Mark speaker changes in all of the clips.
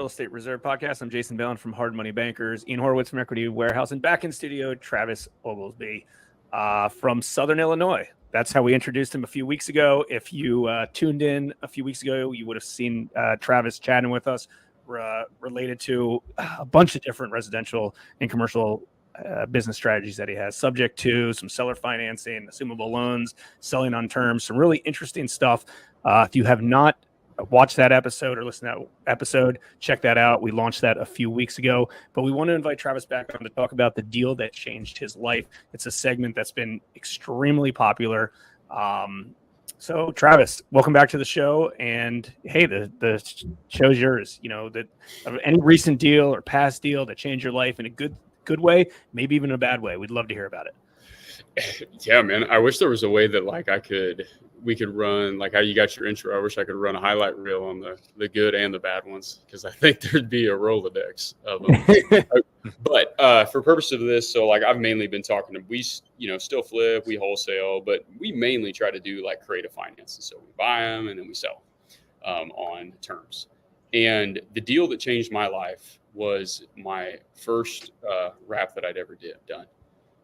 Speaker 1: Real Estate Reserve Podcast. I'm Jason Bellin from Hard Money Bankers, Ian Horowitz from Equity Warehouse, and back in studio, Travis Oglesby from Southern Illinois. That's how we introduced him a few weeks ago. If you tuned in a few weeks ago, you would have seen Travis chatting with us related to a bunch of different residential and commercial business strategies that he has, subject to some seller financing, assumable loans, selling on terms, some really interesting stuff. If you have not watch that episode or listen to that episode, check that out. We launched that a few weeks ago, but we want to invite Travis back on to talk about the deal that changed his life. It's a segment that's been extremely popular. So Travis, welcome back to the show. And hey, the show's yours. You know, that any recent deal or past deal that changed your life in a good way, maybe even a bad way. We'd love to hear about it.
Speaker 2: Yeah, man. I wish there was a way that we could run, like how you got your intro. I wish I could run a highlight reel on the good and the bad ones, because I think there'd be a Rolodex of them. But for purpose of this, so like I've mainly been talking to, we still flip, we wholesale, but we mainly try to do like creative financing. So we buy them and then we sell them on terms. And the deal that changed my life was my first wrap that I'd ever done.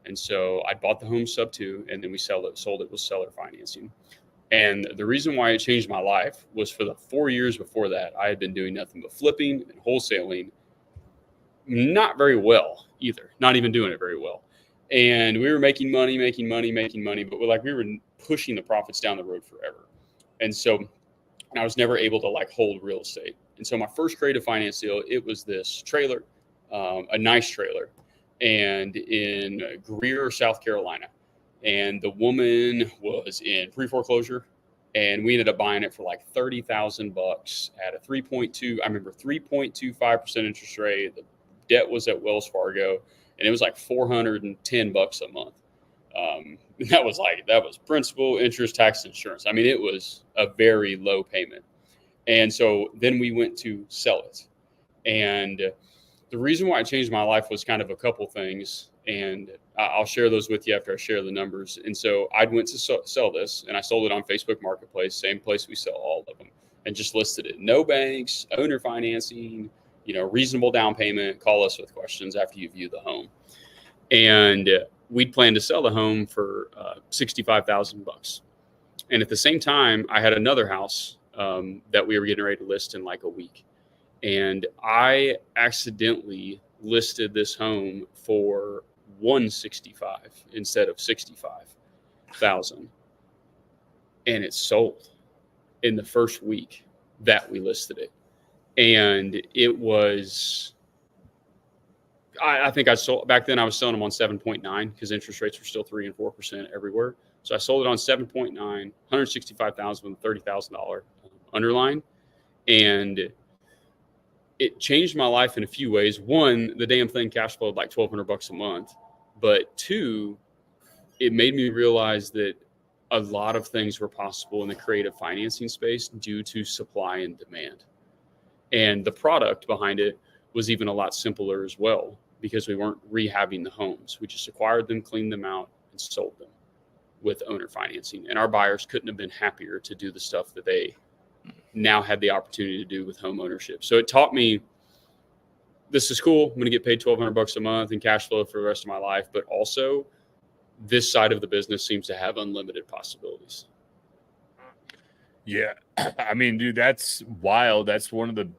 Speaker 2: And so I bought the home sub 2, and then we sold it with seller financing. And the reason why it changed my life was for the 4 years before that, I had been doing nothing but flipping and wholesaling, not very well either, not even doing it very well. And we were making money, but we were pushing the profits down the road forever. And so I was never able to like hold real estate. And so my first creative finance deal, it was this trailer, a nice trailer, and in Greer, South Carolina. And the woman was in pre-foreclosure, and we ended up buying it for like $30,000 at a 3.25% interest rate. The debt was at Wells Fargo, and it was like $410 a month. That was principal, interest, tax, insurance. I mean, it was a very low payment. And so then we went to sell it. And the reason why it changed my life was kind of a couple things, and I'll share those with you after I share the numbers. And so I went to sell this, and I sold it on Facebook Marketplace, same place we sell all of them, and just listed it. No banks, owner financing, reasonable down payment. Call us with questions after you view the home. And we'd planned to sell the home for $65,000. And at the same time, I had another house that we were getting ready to list in like a week. And I accidentally listed this home for $165 instead of $65,000, and it sold in the first week that we listed it. And it was, I think I sold back then. I was selling them on 7.9 because interest rates were still 3% and 4% everywhere. So I sold it on 7.9, $165,000 with a $30,000 underline, and it changed my life in a few ways. One, the damn thing cash flowed like $1,200 a month. But two, it made me realize that a lot of things were possible in the creative financing space due to supply and demand. And the product behind it was even a lot simpler as well, because we weren't rehabbing the homes. We just acquired them, cleaned them out, and sold them with owner financing. And our buyers couldn't have been happier to do the stuff that they now had the opportunity to do with home ownership. So it taught me, this is cool. I'm going to get paid $1,200 a month in cash flow for the rest of my life. But also, this side of the business seems to have unlimited possibilities.
Speaker 3: Yeah. I mean, dude, that's wild. That's one of the,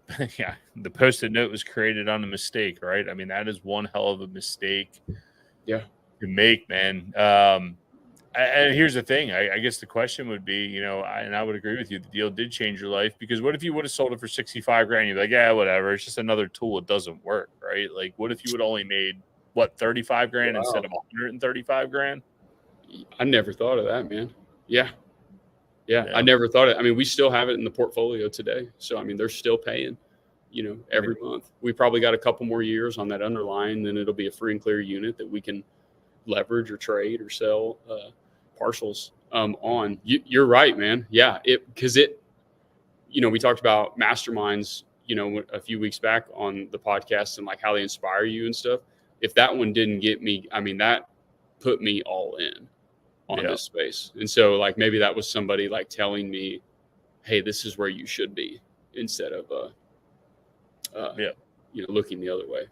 Speaker 3: the Post-it note was created on a mistake, right? I mean, that is one hell of a mistake to make, man. And here's the thing. I guess the question would be, and I would agree with you, the deal did change your life, because what if you would have sold it for $65,000? You're like, yeah, whatever. It's just another tool. It doesn't work, right? Like, what if you would only made $35,000 instead of $135,000?
Speaker 2: I never thought of that, man. Yeah. I never thought it. I mean, we still have it in the portfolio today. So, I mean, they're still paying, every month. We probably got a couple more years on that underlying, then it'll be a free and clear unit that we can leverage or trade or sell partials on. You're right, man. Yeah, because we talked about masterminds, a few weeks back on the podcast, and like how they inspire you and stuff. If that one didn't get me, I mean, that put me all in on this space. And so like maybe that was somebody like telling me, hey, this is where you should be, instead of looking the other way.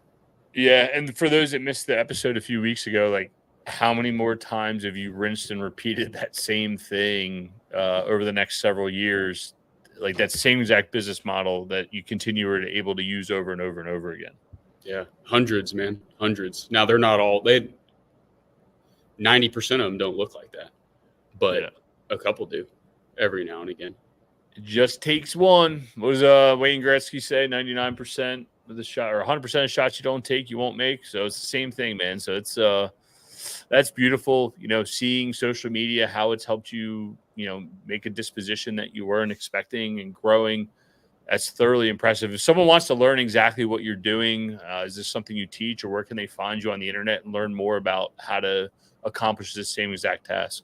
Speaker 3: Yeah. And for those that missed the episode a few weeks ago, like, how many more times have you rinsed and repeated that same thing over the next several years? Like that same exact business model that you continue to able to use over and over and over again.
Speaker 2: Yeah. Hundreds, man. Hundreds. Now they're not all, 90% of them don't look like that, but a couple do every now and again.
Speaker 3: It just takes one. What does Wayne Gretzky say? 99% of the shot, or 100% of shots you don't take, you won't make. So it's the same thing, man. So it's that's beautiful. Seeing social media, how it's helped you, make a disposition that you weren't expecting and growing. That's thoroughly impressive. If someone wants to learn exactly what you're doing, is this something you teach, or where can they find you on the internet and learn more about how to accomplish this same exact task?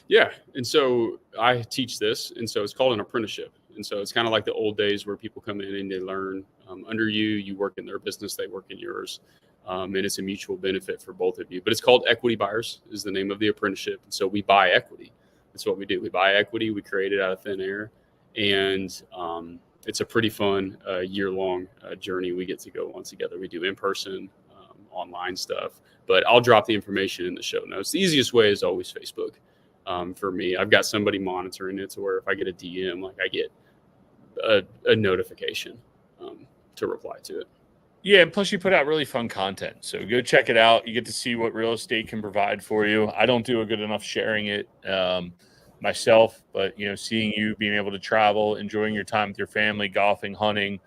Speaker 2: Yeah. And so I teach this. And so it's called an apprenticeship. And so it's kind of like the old days where people come in and they learn under you, you work in their business, they work in yours. And it's a mutual benefit for both of you. But it's called Equity Buyers is the name of the apprenticeship. And so we buy equity. That's what we do. We buy equity. We create it out of thin air. And it's a pretty fun year-long journey we get to go on together. We do in-person, online stuff. But I'll drop the information in the show notes. The easiest way is always Facebook. For me, I've got somebody monitoring it to where if I get a DM, like I get a notification to reply to it.
Speaker 3: Yeah, and plus you put out really fun content. So go check it out. You get to see what real estate can provide for you. I don't do a good enough sharing it myself, but seeing you being able to travel, enjoying your time with your family, golfing, hunting,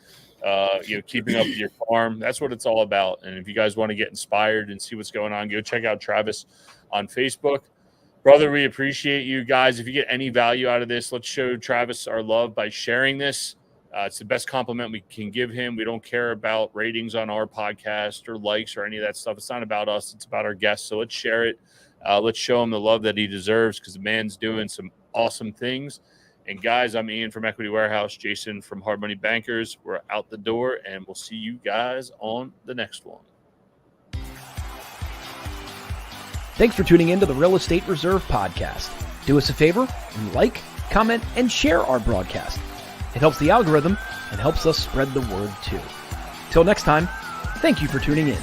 Speaker 3: keeping up with your farm, that's what it's all about. And if you guys want to get inspired and see what's going on, go check out Travis on Facebook. Brother, we appreciate you guys. If you get any value out of this, let's show Travis our love by sharing this. It's the best compliment we can give him. We don't care about ratings on our podcast or likes or any of that stuff. It's not about us. It's about our guests. So let's share it. Let's show him the love that he deserves, because the man's doing some awesome things. And guys, I'm Ian from Equity Warehouse, Jason from Hard Money Bankers. We're out the door, and we'll see you guys on the next one.
Speaker 4: Thanks for tuning in to the Real Estate Reserve Podcast. Do us a favor and like, comment, and share our broadcast. It helps the algorithm and helps us spread the word too. Till next time, thank you for tuning in.